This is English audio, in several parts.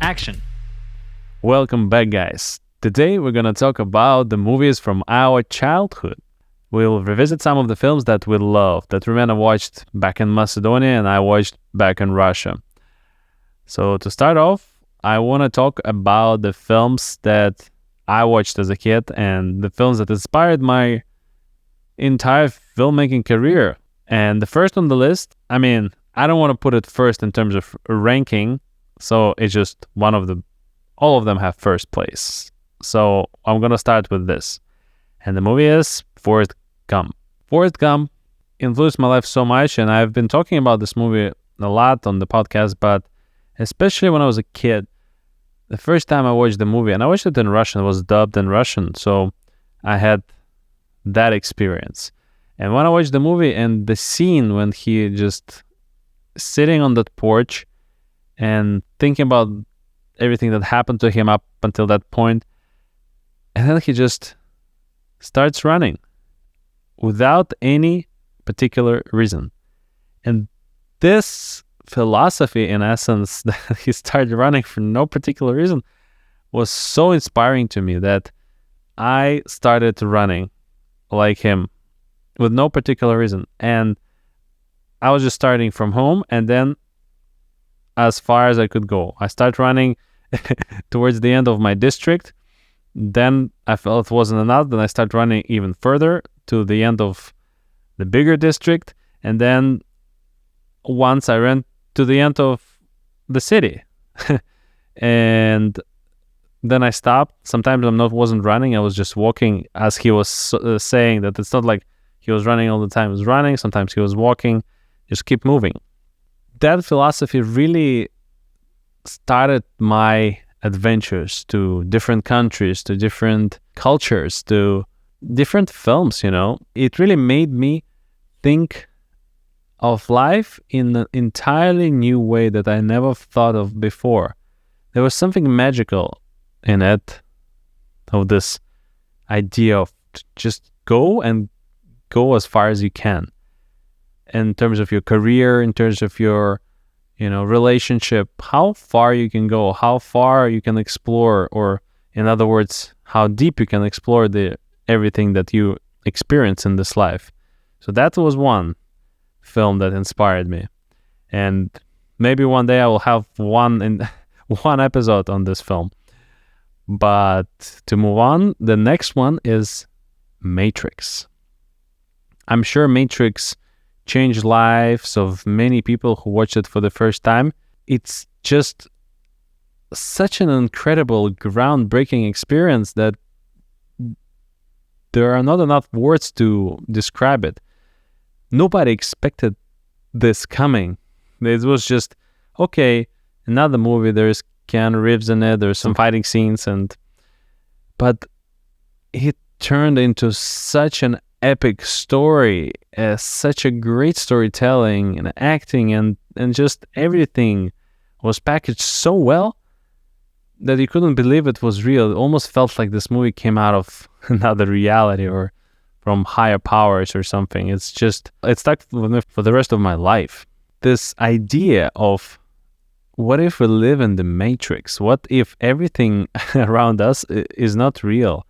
Action! Welcome back, guys. Today we're gonna talk about the movies from our childhood. We'll revisit some of the films that we love, that Rumena watched back in Macedonia and I watched back in Russia. So to start off, I want to talk about the films that I watched as a kid and the films that inspired my entire filmmaking career. And the first on the list, I don't want to put it first in terms of ranking, so it's just all of them have first place. So I'm going to start with this. And the movie is Forrest Gump. Forrest Gump influenced my life so much, and I've been talking about this movie a lot on the podcast, but especially when I was a kid, the first time I watched the movie, and I watched it in Russian, it was dubbed in Russian, so I had that experience. And when I watched the movie and the scene when he just sitting on that porch and thinking about everything that happened to him up until that point, and then he just starts running without any particular reason. And this philosophy, in essence, that he started running for no particular reason, was so inspiring to me that I started running like him with no particular reason. And I was just starting from home and then as far as I could go. I started running towards the end of my district. Then I felt it wasn't enough. Then I started running even further to the end of the bigger district. And then once I ran to the end of the city. And then I stopped. Sometimes wasn't running. I was just walking, as he was saying that it's not like he was running all the time. He was running. Sometimes he was walking. Just keep moving. That philosophy really started my adventures to different countries, to different cultures, to different films, It really made me think of life in an entirely new way that I never thought of before. There was something magical in it, of this idea of just go as far as you can. In terms of your career, in terms of your relationship, how far you can go, how far you can explore, or in other words, how deep you can explore everything that you experience in this life. So that was one film that inspired me. And maybe one day I will have one episode on this film. But to move on, the next one is Matrix. I'm sure Matrix changed lives of many people who watched it for the first time. It's just such an incredible, groundbreaking experience that there are not enough words to describe it. Nobody expected this coming. It was just, okay, another movie, there's Keanu Reeves in it, there's some fighting scenes, but it turned into such an epic story, such a great storytelling and acting and just everything was packaged so well that you couldn't believe it was real. It almost felt like this movie came out of another reality or from higher powers or something. It stuck with me for the rest of my life. This idea of what if we live in the Matrix? What if everything around us is not real?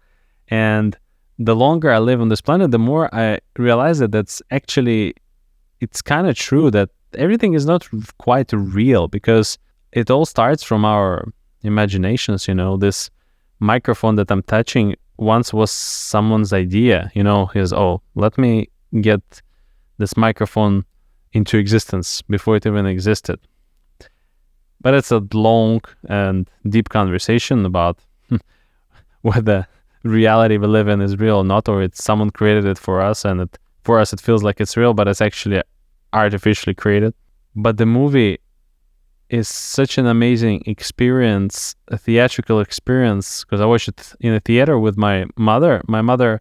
And the longer I live on this planet, the more I realize that it's kind of true that everything is not quite real, because it all starts from our imaginations. This microphone that I'm touching once was someone's idea. Let me get this microphone into existence before it even existed. But it's a long and deep conversation about whether reality we live in is real or not, or it's someone created it for us, and for us it feels like it's real, but it's actually artificially created. But the movie is such an amazing experience, a theatrical experience, because I watched it in a theater with my mother. My mother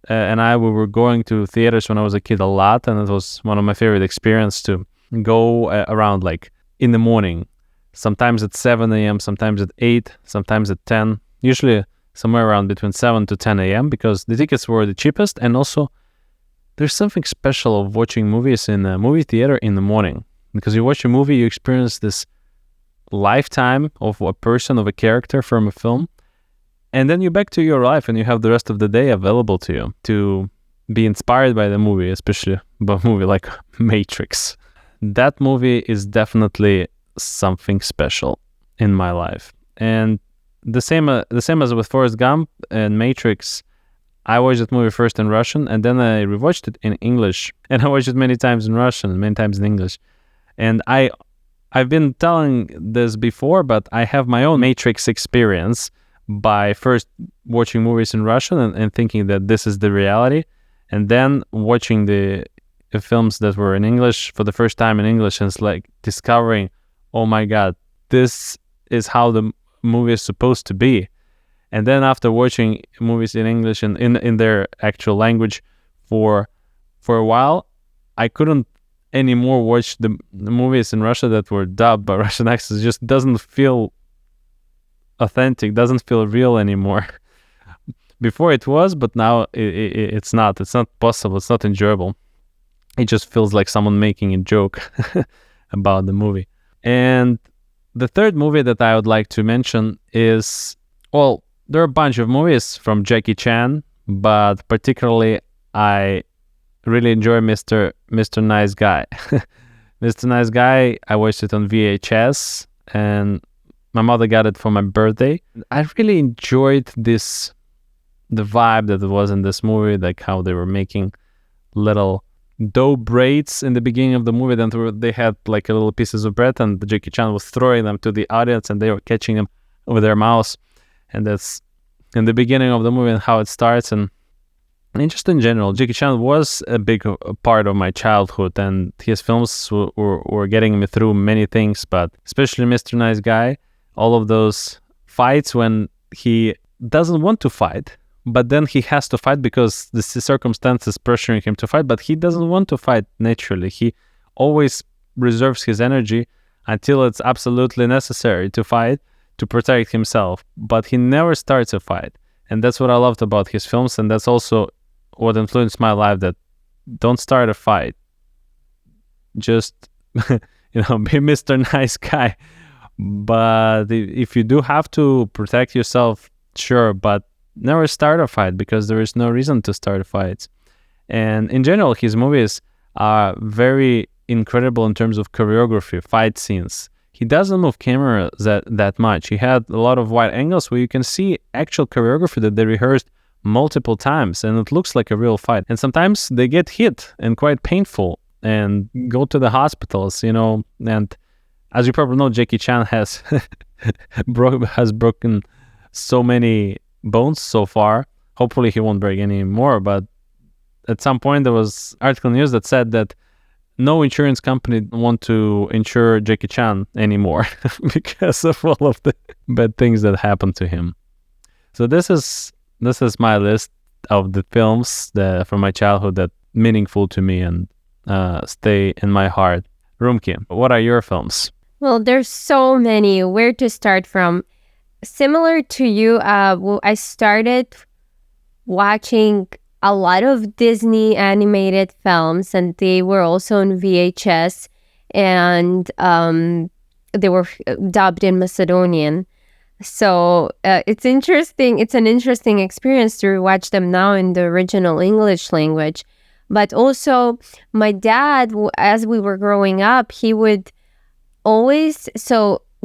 and I, we were going to theaters when I was a kid a lot, and it was one of my favorite experiences to go around like in the morning, sometimes at 7 a.m., sometimes at 8, sometimes at 10, usually somewhere around between 7 to 10 a.m. because the tickets were the cheapest. And also there's something special of watching movies in a movie theater in the morning, because you watch a movie, you experience this lifetime of a person, of a character from a film. And then you back to your life and you have the rest of the day available to you to be inspired by the movie, especially by a movie like Matrix. That movie is definitely something special in my life. And the same as with Forrest Gump and Matrix, I watched that movie first in Russian and then I rewatched it in English. And I watched it many times in Russian and many times in English. And I've been telling this before, but I have my own Matrix experience by first watching movies in Russian and thinking that this is the reality, and then watching the films that were in English for the first time in English, and it's like discovering, oh my God, this is how the movie is supposed to be. And then after watching movies in English and in their actual language for a while, I couldn't anymore watch the movies in Russia that were dubbed by Russian actors. It just doesn't feel authentic, doesn't feel real anymore. Before it was, but now it's not. It's not possible. It's not enjoyable. It just feels like someone making a joke about the movie. And the third movie that I would like to mention is, well, there are a bunch of movies from Jackie Chan, but particularly I really enjoy Mr. Nice Guy. Mr. Nice Guy, I watched it on VHS and my mother got it for my birthday. I really enjoyed the vibe that was in this movie, like how they were making little dough braids in the beginning of the movie. Then they had like little pieces of bread and Jackie Chan was throwing them to the audience and they were catching them with their mouths. And that's in the beginning of the movie and how it starts. And just in general, Jackie Chan was a big part of my childhood and his films were getting me through many things, but especially Mr. Nice Guy, all of those fights when he doesn't want to fight, but then he has to fight because the circumstances pressuring him to fight, but he doesn't want to fight naturally. He always reserves his energy until it's absolutely necessary to fight to protect himself, but he never starts a fight. And that's what I loved about his films, and that's also what influenced my life, that don't start a fight. Just, be Mr. Nice Guy. But if you do have to protect yourself, sure, but never start a fight because there is no reason to start fights. And in general, his movies are very incredible in terms of choreography, fight scenes. He doesn't move camera that much. He had a lot of wide angles where you can see actual choreography that they rehearsed multiple times and it looks like a real fight. And sometimes they get hit and quite painful and go to the hospitals, and as you probably know, Jackie Chan has broken so many bones so far. Hopefully he won't break any more, but at some point there was article news that said that no insurance company want to insure Jackie Chan anymore because of all of the bad things that happened to him. So this is my list of the films from my childhood that meaningful to me and stay in my heart. Rumki, what are your films? Well, there's so many. Where to start from? Similar to you, I started watching a lot of Disney animated films, and they were also on VHS, and they were dubbed in Macedonian. So it's interesting. It's an interesting experience to rewatch them now in the original English language. But also, my dad, as we were growing up, he would always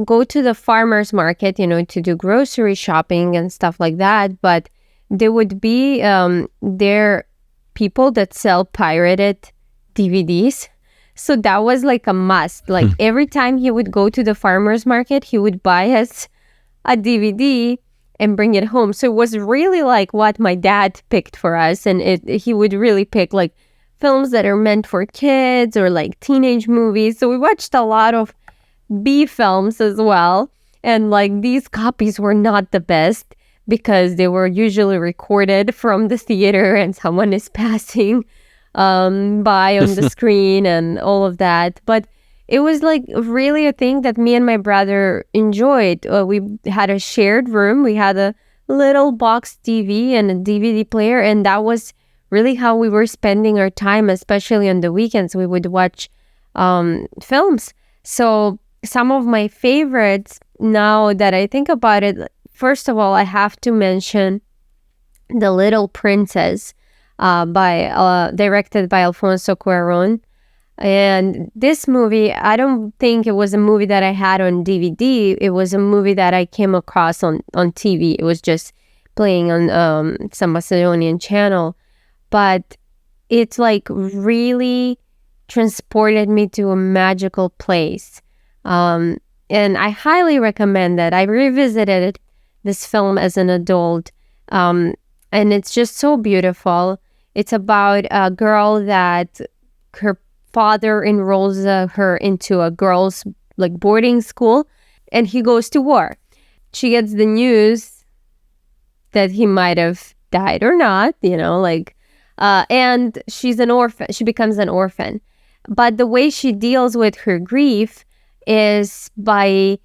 go to the farmer's market, to do grocery shopping and stuff like that. But there would be there people that sell pirated DVDs. So that was like a must. Like every time he would go to the farmer's market, he would buy us a DVD and bring it home. So it was really like what my dad picked for us. And he would really pick like films that are meant for kids or like teenage movies. So we watched a lot of B films as well. And like these copies were not the best because they were usually recorded from the theater and someone is passing by on the screen and all of that. But it was like really a thing that me and my brother enjoyed. We had a shared room. We had a little box TV and a DVD player. And that was really how we were spending our time, especially on the weekends. We would watch films. So some of my favorites, now that I think about it, first of all, I have to mention The Little Princess, directed by Alfonso Cuarón. And this movie, I don't think it was a movie that I had on DVD. It was a movie that I came across on TV. It was just playing on some Macedonian channel. But it's like really transported me to a magical place. And I highly recommend that. I revisited this film as an adult. And it's just so beautiful. It's about a girl that her father enrolls her into a girls' like boarding school, and he goes to war. She gets the news that he might have died or not, and she's an orphan. She becomes an orphan. But the way she deals with her grief is by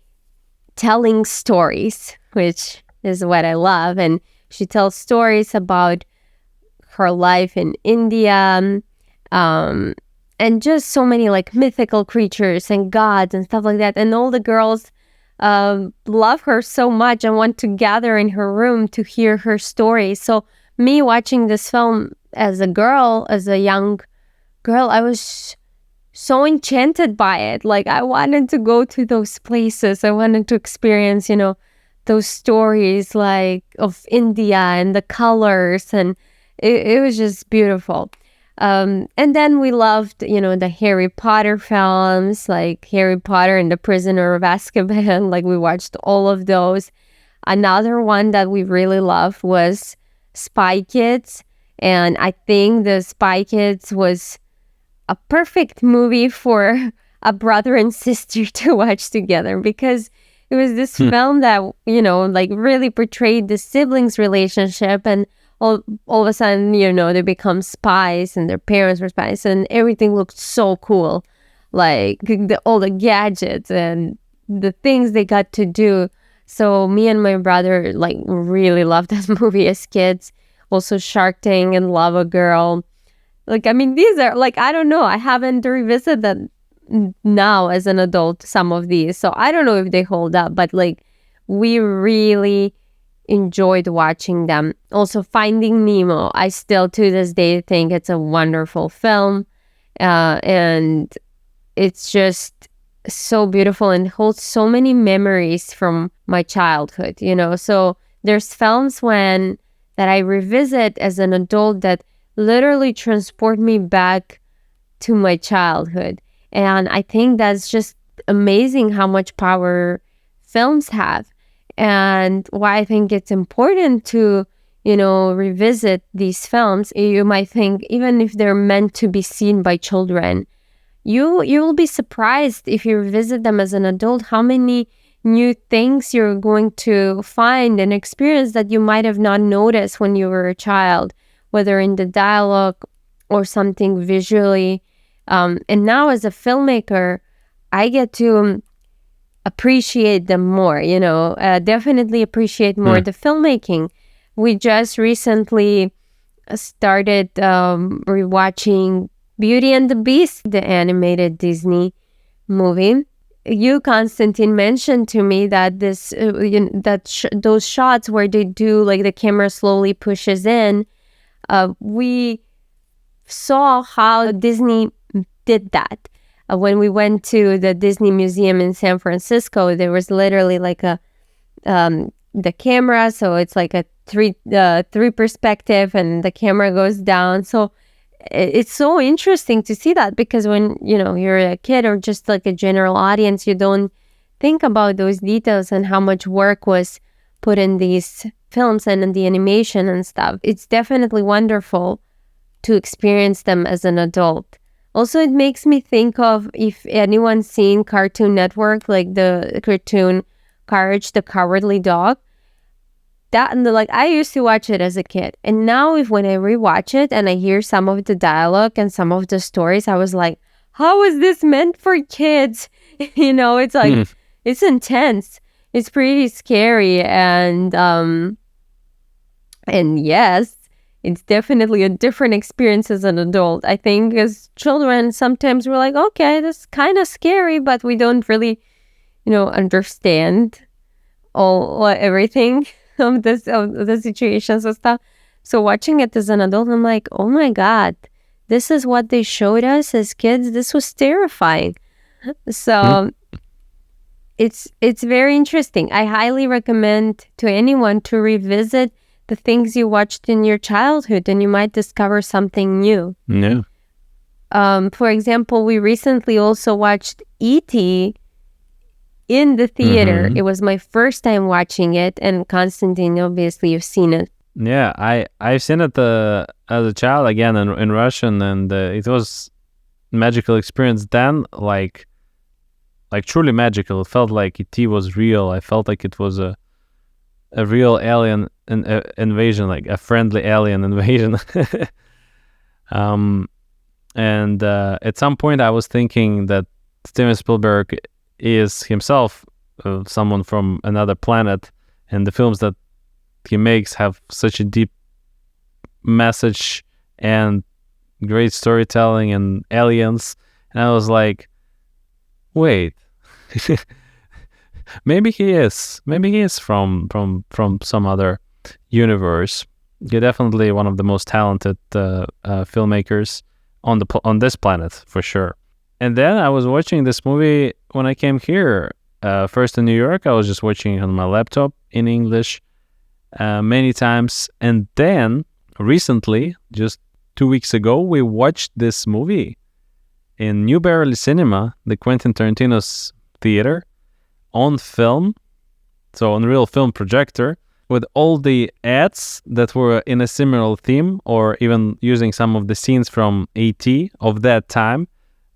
telling stories, which is what I love. And she tells stories about her life in India, and just so many like mythical creatures and gods and stuff like that. And all the girls love her so much and want to gather in her room to hear her story. So me watching this film as a young girl, I was so enchanted by it. Like I wanted to go to those places. I wanted to experience, those stories like of India and the colors, and it was just beautiful. And then we loved, the Harry Potter films, like Harry Potter and the Prisoner of Azkaban. Like we watched all of those. Another one that we really loved was Spy Kids. And I think the Spy Kids was a perfect movie for a brother and sister to watch together, because it was this film that, like really portrayed the siblings' relationship, and all of a sudden, they become spies and their parents were spies, and everything looked so cool. Like all the gadgets and the things they got to do. So me and my brother like really loved that movie as kids. Also Shark Tank and Lava Girl. Like, I mean, these are like, I don't know. I haven't revisited them now as an adult, some of these. So I don't know if they hold up, but like we really enjoyed watching them. Also Finding Nemo, I still to this day think it's a wonderful film, and it's just so beautiful and holds so many memories from my childhood, so there's films that I revisit as an adult that literally transport me back to my childhood. And I think that's just amazing how much power films have. And why I think it's important to, revisit these films. You might think, even if they're meant to be seen by children, you will be surprised if you revisit them as an adult, how many new things you're going to find and experience that you might have not noticed when you were a child, whether in the dialogue or something visually. And now as a filmmaker, I get to appreciate them more, definitely appreciate more the filmmaking. We just recently started rewatching Beauty and the Beast, the animated Disney movie. You, Konstantin, mentioned to me that those shots where they do like the camera slowly pushes in, we saw how Disney did that. When we went to the Disney Museum in San Francisco, there was literally like the camera, so it's like a three perspective, and the camera goes down. So it's so interesting to see that, because when you're a kid or just like a general audience, you don't think about those details and how much work was put in these films and in the animation and stuff. It's definitely wonderful to experience them as an adult. Also, it makes me think of, if anyone's seen Cartoon Network, like the cartoon Courage the Cowardly Dog. I used to watch it as a kid, and now when I rewatch it and I hear some of the dialogue and some of the stories, I was like, how is this meant for kids? It's like it's intense. It's pretty scary, and yes, it's definitely a different experience as an adult. I think as children, sometimes we're like, okay, that's kind of scary, but we don't really understand everything of the situations and stuff. So watching it as an adult, I'm like, oh my God, this is what they showed us as kids. This was terrifying. So it's very interesting. I highly recommend to anyone to revisit the things you watched in your childhood, and you might discover something new. Yeah. For example, we recently also watched E.T. in the theater. It was my first time watching it, and Konstantin, obviously, you've seen it. Yeah, I've seen it as a child again in Russian, and it was magical experience then, like truly magical. It felt like E.T. was real. I felt like it was a real alien invasion, like a friendly alien invasion. And at some point I was thinking that Steven Spielberg is himself someone from another planet, and the films that he makes have such a deep message and great storytelling and aliens. And I was like, wait, maybe he is from some other universe. You're definitely one of the most talented filmmakers on this planet, for sure. And then I was watching this movie when I came here. First in New York, I was just watching it on my laptop in English many times. And then recently, just 2 weeks ago, we watched this movie in New Beverly Cinema, the Quentin Tarantino's theater, on film, so on real film projector, with all the ads that were in a similar theme, or even using some of the scenes from E.T. of that time,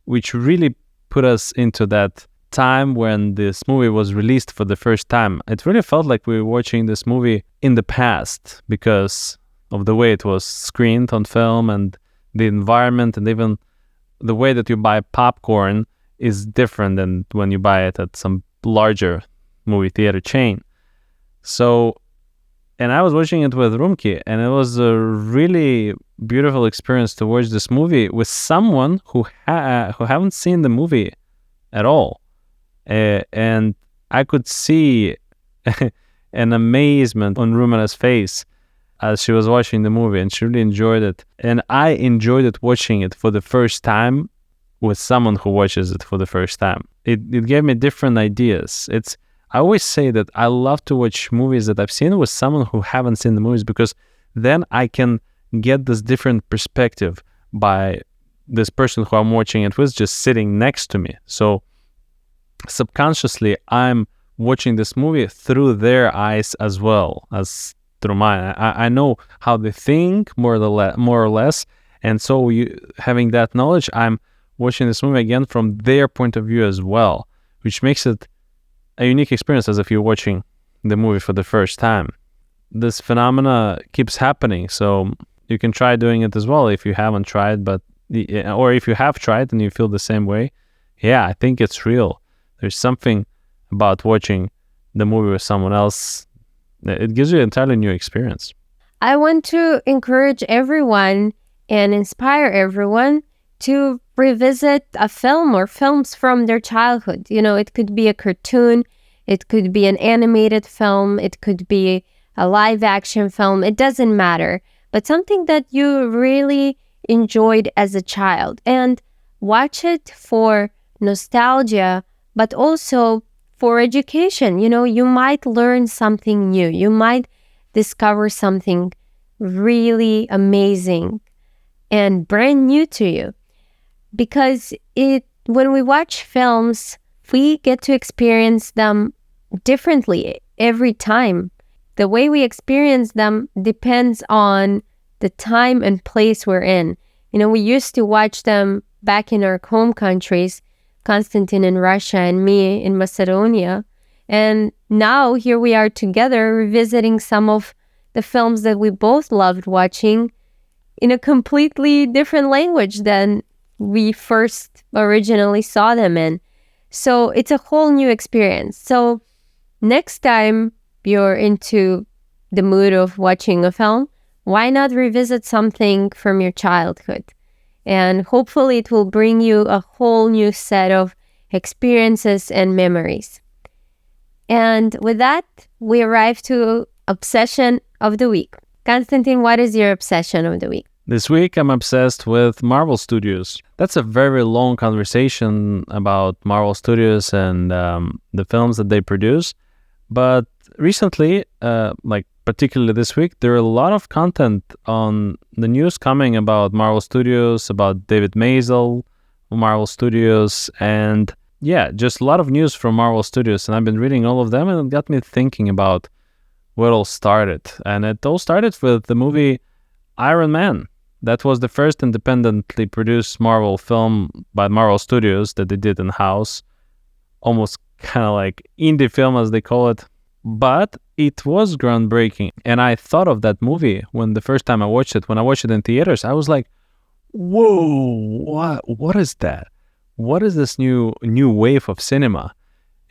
which really put us into that time when this movie was released for the first time. It really felt like we were watching this movie in the past because of the way it was screened on film and the environment, and even the way that you buy popcorn is different than when you buy it at some larger movie theater chain. So, and I was watching it with Rumikay, and it was a really beautiful experience to watch this movie with someone who haven't seen the movie at all. And I could see an amazement on Rumena's face as she was watching the movie, and she really enjoyed it. And I enjoyed it watching it for the first time with someone who watches it for the first time. It gave me different ideas. I always say that I love to watch movies that I've seen with someone who haven't seen the movies, because then I can get this different perspective by this person who I'm watching it with just sitting next to me. So subconsciously, I'm watching this movie through their eyes as well as through mine. I know how they think more or less, and so having that knowledge, I'm watching this movie again from their point of view as well, which makes it a unique experience as if you're watching the movie for the first time. This phenomena keeps happening, so you can try doing it as well if you haven't tried, or if you have tried and you feel the same way. Yeah, I think it's real. There's something about watching the movie with someone else. It gives you an entirely new experience. I want to encourage everyone and inspire everyone to revisit a film or films from their childhood. It could be a cartoon, it could be an animated film, it could be a live action film. It doesn't matter, but something that you really enjoyed as a child, and watch it for nostalgia, but also for education. You might learn something new. You might discover something really amazing and brand new to you. Because when we watch films, we get to experience them differently every time. The way we experience them depends on the time and place we're in. We used to watch them back in our home countries, Konstantin in Russia and me in Macedonia. And now here we are together revisiting some of the films that we both loved watching in a completely different language than we first originally saw them in. So it's a whole new experience. So next time you're into the mood of watching a film, why not revisit something from your childhood? And hopefully it will bring you a whole new set of experiences and memories. And with that, we arrive to obsession of the week. Konstantin, what is your obsession of the week? This week, I'm obsessed with Marvel Studios. That's a very long conversation about Marvel Studios and the films that they produce. But recently, particularly this week, there are a lot of content on the news coming about Marvel Studios, about David Maisel, Marvel Studios, and just a lot of news from Marvel Studios. And I've been reading all of them, and it got me thinking about where it all started. And it all started with the movie Iron Man. That was the first independently produced Marvel film by Marvel Studios that they did in-house. Almost kind of like indie film, as they call it. But it was groundbreaking. And I thought of that movie when the first time I watched it. When I watched it in theaters, I was like, whoa, what is that? What is this new wave of cinema?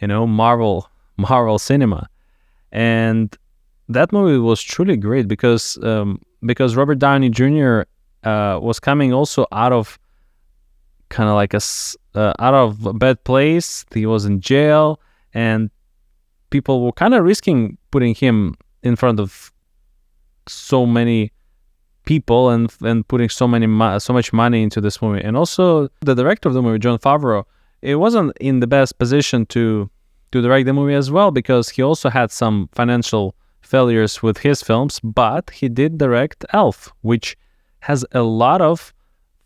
Marvel cinema. And that movie was truly great because Robert Downey Jr. Was coming also out of kind of like out of a bad place. He was in jail, and people were kind of risking putting him in front of so many people and putting so much money into this movie. And also the director of the movie, Jon Favreau, it wasn't in the best position to direct the movie as well, because he also had some financial failures with his films, but he did direct Elf, which has a lot of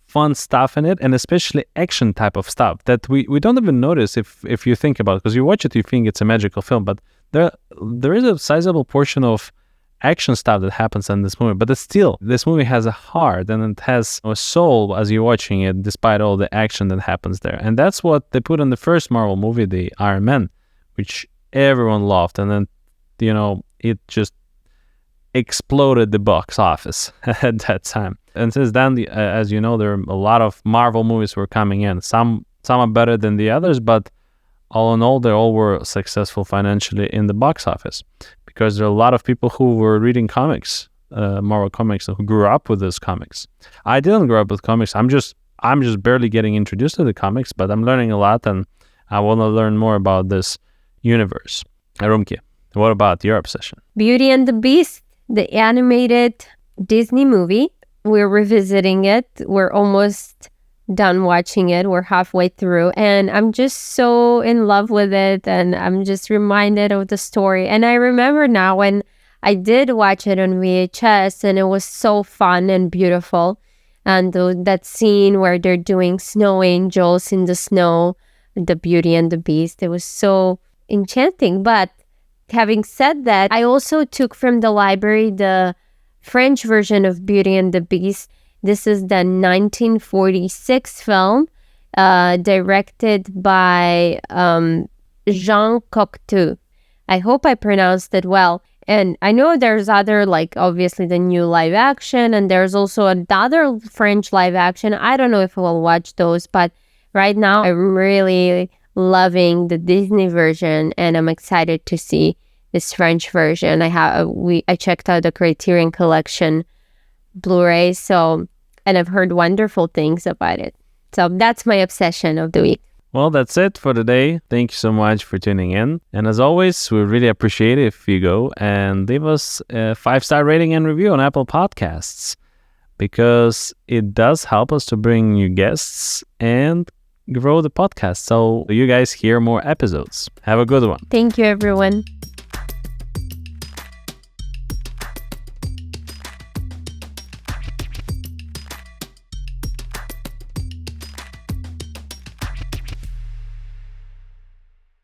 fun stuff in it, and especially action type of stuff that we don't even notice if you think about it, because you watch it, you think it's a magical film, but there is a sizable portion of action stuff that happens in this movie. But it's still, this movie has a heart and it has a soul as you're watching it, despite all the action that happens there. And that's what they put in the first Marvel movie, the Iron Man, which everyone loved, and then it just exploded the box office at that time. And since then, as you know, there are a lot of Marvel movies were coming in. Some are better than the others, but all in all, they all were successful financially in the box office, because there are a lot of people who were reading comics, Marvel comics, and who grew up with those comics. I didn't grow up with comics. I'm just barely getting introduced to the comics, but I'm learning a lot, and I want to learn more about this universe. Rumikay, what about your obsession? Beauty and the Beast, the animated Disney movie. We're revisiting it. We're almost done watching it. We're halfway through, and I'm just so in love with it, and I'm just reminded of the story. And I remember now when I did watch it on VHS, and it was so fun and beautiful. And that scene where they're doing snow angels in the snow, the Beauty and the Beast, it was so enchanting. But having said that, I also took from the library the French version of Beauty and the Beast. This is the 1946 film, directed by Jean Cocteau. I hope I pronounced it well. And I know there's other, obviously the new live action, and there's also another French live action. I don't know if we'll watch those, but right now I'm really loving the Disney version, and I'm excited to see this French version. I checked out the Criterion Collection Blu-ray, and I've heard wonderful things about it. So that's my obsession of the week. Well, that's it for today. Thank you so much for tuning in. And as always, we really appreciate it if you go and leave us a 5-star rating and review on Apple Podcasts, because it does help us to bring new guests and grow the podcast so you guys hear more episodes. Have a good one. Thank you, everyone.